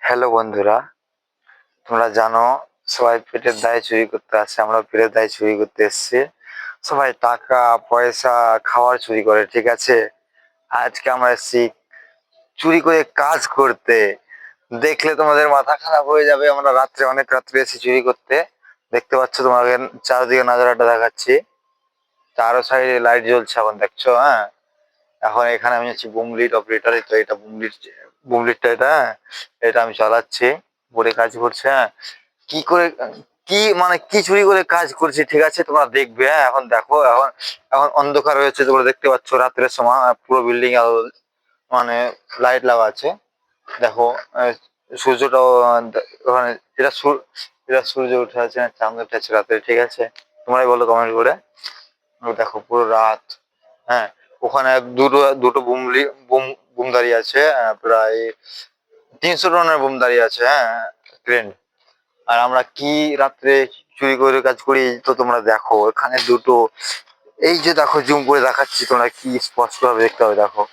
Hello বন্ধুরা, তোমরা জানো সবাই পেটের দায়ে চুরি করতে আসে, আমরা পেটের দায়ে চুরি করতে এসেছি। সবাই টাকা পয়সা খাওয়ার চুরি করে, ঠিক আছে। আজকে আমরা এসেছি চুরি করে কাজ করতে। দেখলে তোমাদের মাথা খারাপ হয়ে যাবে। আমরা রাত্রে অনেক রাত্রে এসেছি চুরি করতে। দেখতে পাচ্ছ, তোমাকে চারদিকে নাজারাটা দেখাচ্ছি। চারো সাইডে লাইট জ্বলছে, এখন দেখছো? হ্যাঁ, এখন এখানে আমি আছি বুমলিট অপারেটর। তো এটা বুমলিটটা, এটা এটা আমি চালাচ্ছি, বোর্ডে কাজ করছে। হ্যাঁ, কি করে কি চুরি করে কাজ করছি, ঠিক আছে, তোমরা দেখবে। হ্যাঁ, এখন দেখো, এখন এখন অন্ধকার হয়েছে, তোমরা দেখতে পাচ্ছ রাত্রের সময় পুরো বিল্ডিং আলো, মানে লাইট লাগা আছে। দেখো, সূর্যটাও ওখানে, এটা এটা সূর্য উঠে আছে, চাঁদ উঠে আছে রাতে, ঠিক আছে। তোমরাই বলো কমেন্ট করে। দেখো পুরো রাত। হ্যাঁ, ওখানে দুটো দুটো বুম দাঁড়িয়ে আছে, প্রায় 300 টনের বুম দাঁড়িয়ে আছে। হ্যাঁ, ক্রেন। আর আমরা কি রাত্রে চুরি করে কাজ করি, তো তোমরা দেখো এখানে দুটো, এই যে দেখো, জুম করে দেখাচ্ছি, তোমরা কি স্পষ্ট ভাবে দেখতে হবে। দেখো,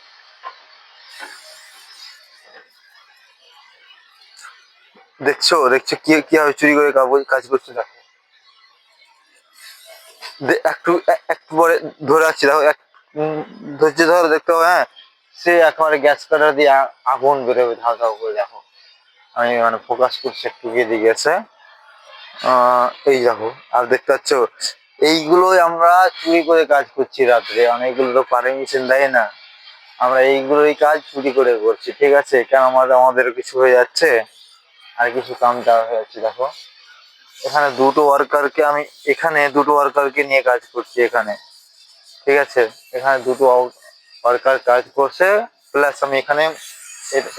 দেখছো দেখছো কিভাবে চুরি করে কাজ করছে। দেখো, একটু পরে ধরে রাখছি, দেখো, ধৈর্য ধরে দেখতে হবে। হ্যাঁ, সে একেবারে গ্যাস কাটার দিয়ে আগুন বেরোবে ধাও ধাও করে। দেখো, আমি মানে ফোকাস করছি একটু, গিয়ে দিয়ে গেছে। এই দেখো, আর দেখতে পাচ্ছ, এইগুলোই আমরা চুরি করে কাজ করছি রাত্রে। অনেকগুলো তো পারমিশন দেয় না, আমরা এইগুলোই কাজ চুরি করে করছি, ঠিক আছে। কেন আমাদের কিছু হয়ে যাচ্ছে, আর কিছু কাম দেওয়া হয়ে যাচ্ছে। দেখো, এখানে দুটো ওয়ার্কারকে নিয়ে কাজ করছি এখানে, ঠিক আছে। এখানে দুটো ওয়ার্কার কাজ করছে, প্লাস আমি এখানে,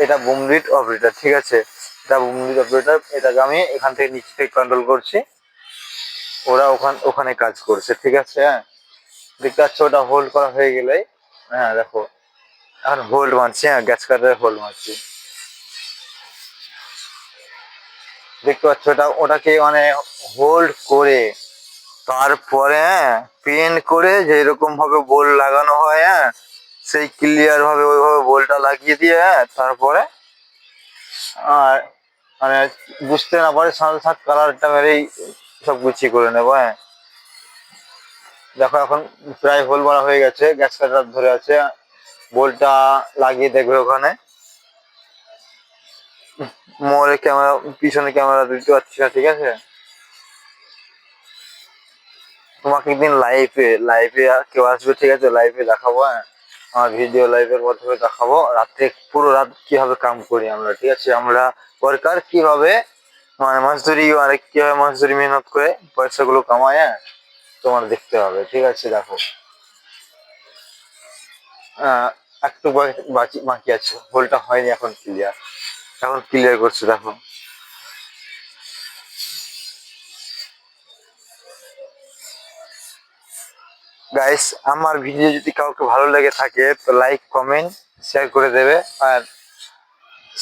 এটা বুমলিট অপারেটর, ঠিক আছে। এটা বুমলিট অপারেটর, এটাকে আমি এখান থেকে নিচ থেকে কন্ট্রোল করছি। ওরা ওখানে কাজ করছে, ঠিক আছে। হ্যাঁ, দেখতে পাচ্ছ, ওটা হোল্ড করা হয়ে গেলে, হ্যাঁ দেখো, এখন হোল্ড মারছি। হ্যাঁ, গ্যাস কাটারে হোল্ড মারছি, দেখতে পাচ্ছ। ওটাকে মানে হোল্ড করে, তারপরে হ্যাঁ, পেন করে যেরকম ভাবে বোল্ট লাগানো হয়, হ্যাঁ, সেই ক্লিয়ার ভাবে ওইভাবে বোল্টটা লাগিয়ে দিয়ে, হ্যাঁ, তারপরে আর মানে বুঝতে না পারে সাথে সাথে কালারটা মেরেই সব গুছিয়ে করে নেবো। হ্যাঁ, দেখো, এখন প্রায় হোল মারা হয়ে গেছে, গ্যাস কাটার ধরে আছে। বোল্টটা লাগিয়ে দেখবে ওখানে। মোড়ে ক্যামেরা, পিছনে ক্যামেরা দিতে পারছি না, ঠিক আছে। তোমাকে একদিন লাইভে লাইভে কেউ আসবে, ঠিক আছে, লাইভে দেখাবো। হ্যাঁ, আমার ভিডিও লাইভের মাধ্যমে দেখাবো রাত্রে পুরো রাত কিভাবে কাম করি আমরা, ঠিক আছে। আমরা ওয়ার্কার কিভাবে মানে কিভাবে মজদুরি মেহনত করে পয়সাগুলো কামায়। হ্যাঁ, তোমার দেখতে হবে, ঠিক আছে। দেখো, একটু বাকি আছে, হোলটা হয়নি এখন ক্লিয়ার, এখন ক্লিয়ার করছে। দেখো গাইস, আমার ভিডিও যদি কাউকে ভালো লেগে থাকে তো লাইক কমেন্ট শেয়ার করে দেবে, আর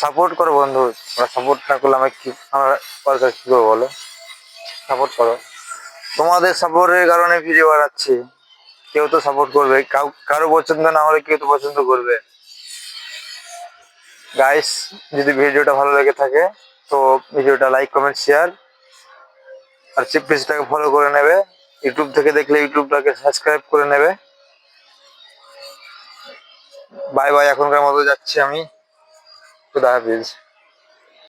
সাপোর্ট করো বন্ধু। তোমরা সাপোর্ট না করলে আমরা কি করবো বলো? সাপোর্ট করো, তোমাদের সাপোর্টের কারণে ভিডিও বানাচ্ছি। কেউ তো সাপোর্ট করবে, কারো পছন্দ না হলে কেউ তো পছন্দ করবে। গাইস, যদি ভিডিওটা ভালো লেগে থাকে তো ভিডিওটা লাইক কমেন্ট শেয়ার, আর পেজটাকে ফলো করে নেবে। ইউটিউব থেকে দেখলে ইউটিউবটাকে সাবস্ক্রাইব করে নেবে। বাই বাই, এখনকার মতো যাচ্ছি আমি। খুদা হাফিজ।